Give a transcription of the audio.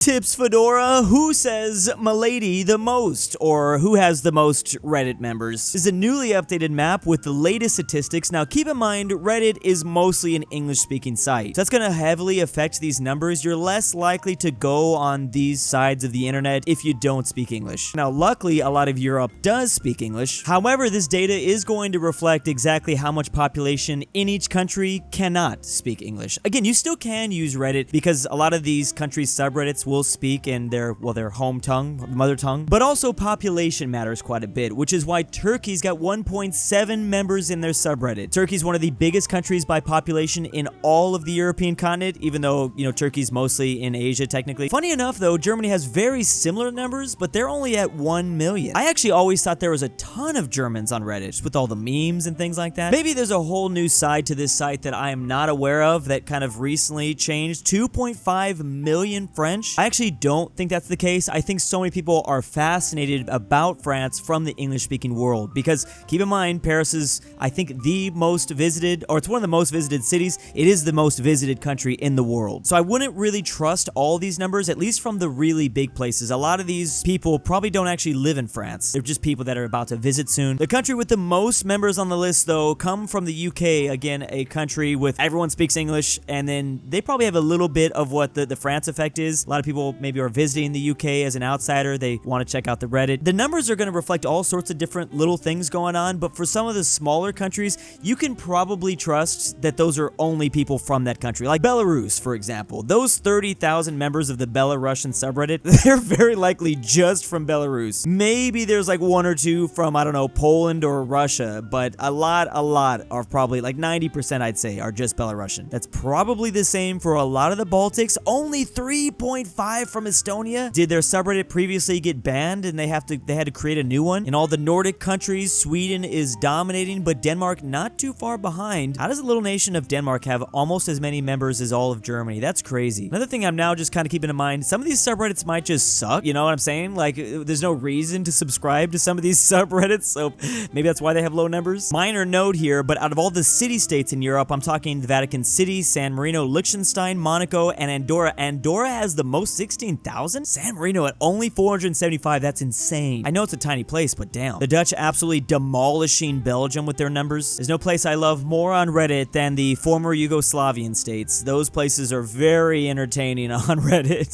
Tips Fedora, who says Milady the most, or who has the most Reddit members? This is a newly updated map with the latest statistics. Now keep in mind, Reddit is mostly an English-speaking site, so that's going to heavily affect these numbers. You're less likely to go on these sides of the internet if you don't speak English. Now luckily, a lot of Europe does speak English. However, this data is going to reflect exactly how much population in each country cannot speak English. Again, you still can use Reddit because a lot of these countries' subreddits will speak in their home tongue, mother tongue, but also population matters quite a bit, which is why Turkey's got 1.7 members in their subreddit. Turkey's one of the biggest countries by population in all of the European continent, even though, Turkey's mostly in Asia technically. Funny enough though, Germany has very similar numbers, but they're only at 1 million. I actually always thought there was a ton of Germans on Reddit, just with all the memes and things like that. Maybe there's a whole new side to this site that I am not aware of that kind of recently changed. 2.5 million French. I actually don't think that's the case. I think so many people are fascinated about France from the English-speaking world because keep in mind, Paris is, I think, the most visited, or it's one of the most visited cities. It is the most visited country in the world. So I wouldn't really trust all these numbers, at least from the really big places. A lot of these people probably don't actually live in France. They're just people that are about to visit soon. The country with the most members on the list, though, come from the UK. Again, a country with everyone speaks English, and then they probably have a little bit of what the France effect is. A lot of people maybe are visiting the UK as an outsider. They want to check out the Reddit. The numbers are going to reflect all sorts of different little things going on, but for some of the smaller countries, you can probably trust that those are only people from that country. Like Belarus, for example. Those 30,000 members of the Belarusian subreddit, they're very likely just from Belarus. Maybe there's like one or two from, I don't know, Poland or Russia, but a lot are probably, like 90% I'd say, are just Belarusian. That's probably the same for a lot of the Baltics. Only 3.5 from Estonia. Did their subreddit previously get banned and they had to create a new one? In all the Nordic countries, Sweden is dominating, but Denmark not too far behind. How does a little nation of Denmark have almost as many members as all of Germany? That's crazy. Another thing I'm now just kind of keeping in mind, some of these subreddits might just suck, you know what I'm saying? Like, there's no reason to subscribe to some of these subreddits, so maybe that's why they have low numbers. Minor note here, but out of all the city-states in Europe, I'm talking the Vatican City, San Marino, Liechtenstein, Monaco, and Andorra. Andorra has the most, 16,000? San Marino at only 475, that's insane. I know it's a tiny place, but damn. The Dutch absolutely demolishing Belgium with their numbers. There's no place I love more on Reddit than the former Yugoslavian states. Those places are very entertaining on Reddit.